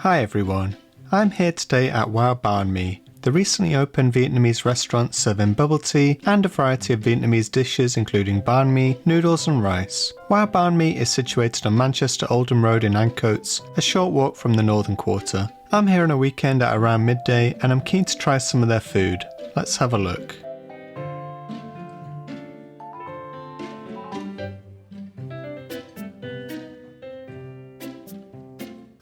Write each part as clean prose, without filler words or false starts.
Hi everyone, I'm here today at Barme, the recently opened Vietnamese restaurant serving bubble tea and a variety of Vietnamese dishes including banh mi, noodles and rice. Barme is situated on Manchester Oldham Road in Ancoats, a short walk from the Northern Quarter. I'm here on a weekend at around midday and I'm keen to try some of their food. Let's have a look.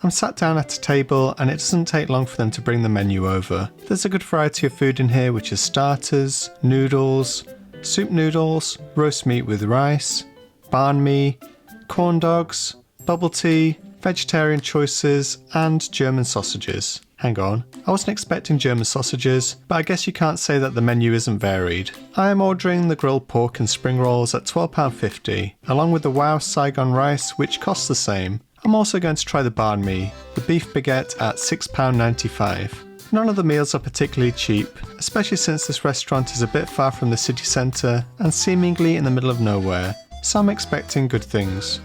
I'm sat down at a table and it doesn't take long for them to bring the menu over. There's a good variety of food in here, which is starters, noodles, soup noodles, roast meat with rice, banh mi, corn dogs, bubble tea, vegetarian choices and German sausages. Hang on, I wasn't expecting German sausages, but I guess you can't say that the menu isn't varied. I am ordering the grilled pork and spring rolls at £12.50, along with the Wow Saigon rice, which costs the same. I'm also going to try the banh mi, the beef baguette at £6.95. None of the meals are particularly cheap, especially since this restaurant is a bit far from the city centre and seemingly in the middle of nowhere, so I'm expecting good things.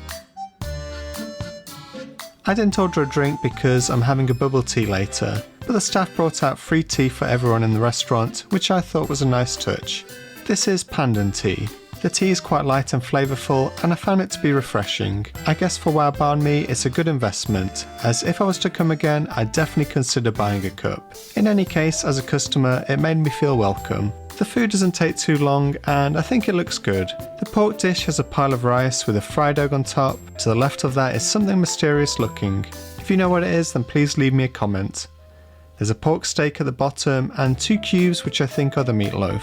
I didn't order a drink because I'm having a bubble tea later, but the staff brought out free tea for everyone in the restaurant, which I thought was a nice touch. This is pandan tea. The tea is quite light and flavourful and I found it to be refreshing. I guess for Banh mi it's a good investment, as if I was to come again I'd definitely consider buying a cup. In any case, as a customer it made me feel welcome. The food doesn't take too long and I think it looks good. The pork dish has a pile of rice with a fried egg on top. To the left of that is something mysterious looking. If you know what it is then please leave me a comment. There's a pork steak at the bottom and 2 cubes which I think are the meatloaf.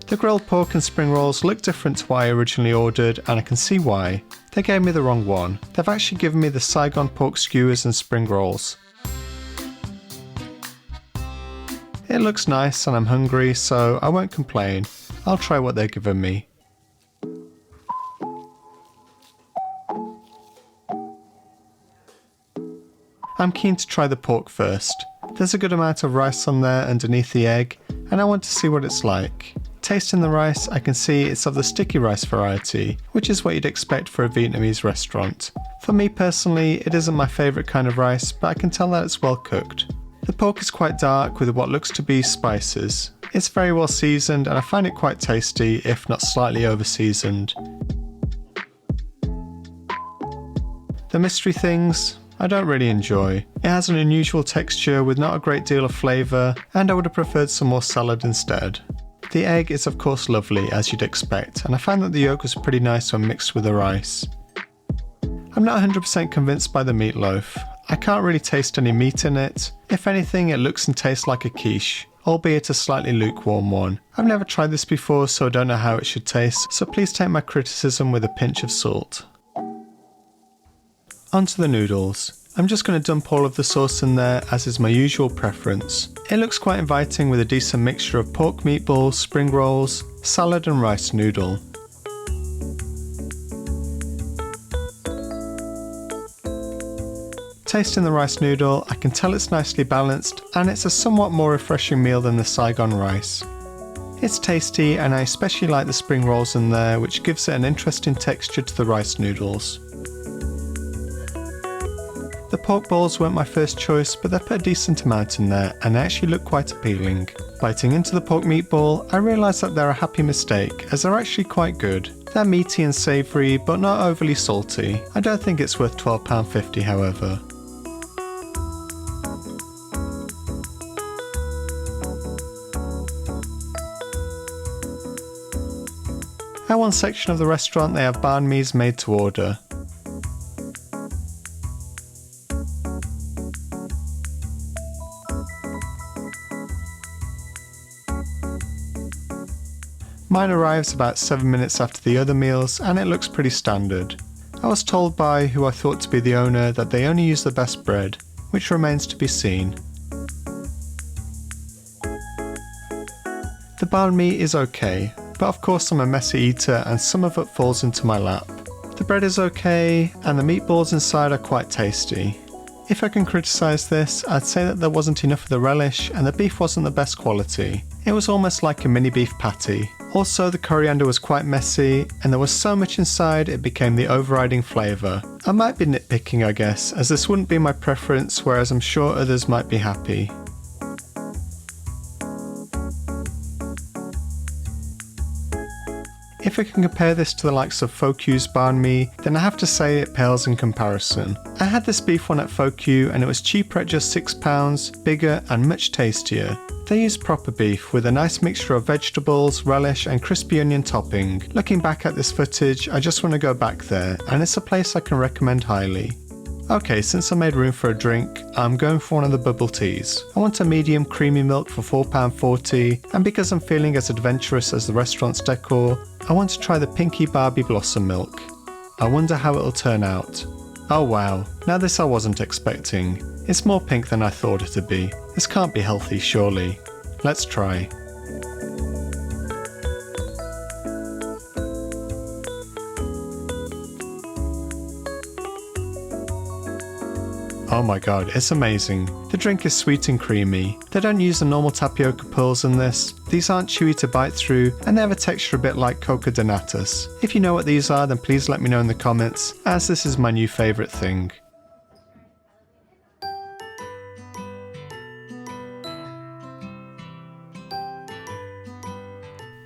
The grilled pork and spring rolls look different to what I originally ordered and I can see why. They gave me the wrong one. They've actually given me the Saigon pork skewers and spring rolls. It looks nice and I'm hungry, so I won't complain. I'll try what they're giving me. I'm keen to try the pork first. There's a good amount of rice on there underneath the egg and I want to see what it's like. Tasting the rice, I can see it's of the sticky rice variety, which is what you'd expect for a Vietnamese restaurant. For me personally, it isn't my favourite kind of rice, but I can tell that it's well cooked. The pork is quite dark with what looks to be spices. It's very well seasoned and I find it quite tasty, if not slightly over seasoned. The mystery things, I don't really enjoy. It has an unusual texture with not a great deal of flavour, and I would have preferred some more salad instead. The egg is of course lovely, as you'd expect, and I found that the yolk was pretty nice when mixed with the rice. I'm not 100% convinced by the meatloaf. I can't really taste any meat in it. If anything, it looks and tastes like a quiche, albeit a slightly lukewarm one. I've never tried this before, so I don't know how it should taste, so please take my criticism with a pinch of salt. Onto the noodles. I'm just going to dump all of the sauce in there, as is my usual preference. It looks quite inviting with a decent mixture of pork meatballs, spring rolls, salad and rice noodle. Tasting the rice noodle, I can tell it's nicely balanced and it's a somewhat more refreshing meal than the Saigon rice. It's tasty and I especially like the spring rolls in there, which gives it an interesting texture to the rice noodles. The pork balls weren't my first choice, but they put a decent amount in there and they actually look quite appealing. Biting into the pork meatball, I realised that they're a happy mistake, as they're actually quite good. They're meaty and savoury, but not overly salty. I don't think it's worth £12.50 however. At one section of the restaurant they have banh mi's made to order. Mine arrives about 7 minutes after the other meals and it looks pretty standard. I was told by who I thought to be the owner that they only use the best bread, which remains to be seen. The banh mi is okay, but of course I'm a messy eater and some of it falls into my lap. The bread is okay and the meatballs inside are quite tasty. If I can criticise this, I'd say that there wasn't enough of the relish and the beef wasn't the best quality. It was almost like a mini beef patty. Also, the coriander was quite messy, and there was so much inside it became the overriding flavour. I might be nitpicking, I guess, as this wouldn't be my preference, whereas I'm sure others might be happy. If I can compare this to the likes of Foku's Banh Mi, then I have to say it pales in comparison. I had this beef one at Foku and it was cheaper at just £6, bigger and much tastier. They use proper beef with a nice mixture of vegetables, relish and crispy onion topping. Looking back at this footage, I just want to go back there, and it's a place I can recommend highly. Okay, since I made room for a drink, I'm going for one of the bubble teas. I want a medium creamy milk for £4.40, and because I'm feeling as adventurous as the restaurant's decor, I want to try the pinky Barbie blossom milk. I wonder how it'll turn out. Oh wow, now this I wasn't expecting. It's more pink than I thought it'd be. This can't be healthy, surely. Let's try. Oh my god, it's amazing. The drink is sweet and creamy. They don't use the normal tapioca pearls in this. These aren't chewy to bite through, and they have a texture a bit like coca de natas. If you know what these are, then please let me know in the comments, as this is my new favourite thing.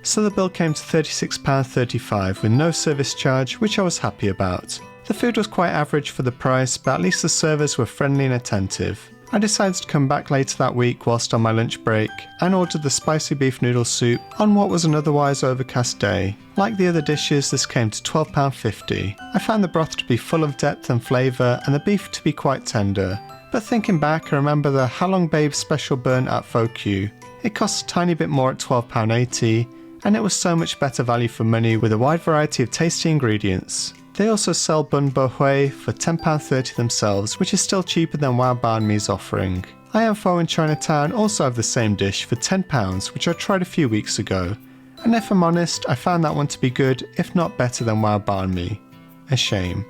So the bill came to £36.35 with no service charge, which I was happy about. The food was quite average for the price, but at least the servers were friendly and attentive. I decided to come back later that week whilst on my lunch break and ordered the spicy beef noodle soup on what was an otherwise overcast day. Like the other dishes, this came to £12.50. I found the broth to be full of depth and flavour and the beef to be quite tender. But thinking back, I remember the Halong Babe special burn at Foku. It cost a tiny bit more at £12.80, and it was so much better value for money with a wide variety of tasty ingredients. They also sell Bun Bo Hui for £10.30 themselves, which is still cheaper than Wow Banh Mi's offering. I Am Pho in Chinatown also have the same dish for £10, which I tried a few weeks ago. And if I'm honest, I found that one to be good, if not better than Wow Banh Mi. A shame.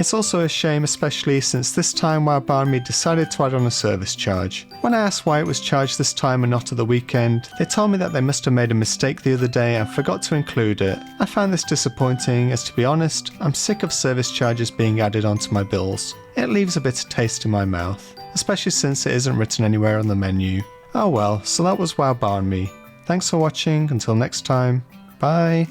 It's also a shame, especially since this time Wow Banh Mi decided to add on a service charge. When I asked why it was charged this time and not at the weekend, they told me that they must have made a mistake the other day and forgot to include it. I found this disappointing, as to be honest, I'm sick of service charges being added onto my bills. It leaves a bitter taste in my mouth, especially since it isn't written anywhere on the menu. Oh well, so that was Wow Banh Mi. Thanks for watching, until next time, bye!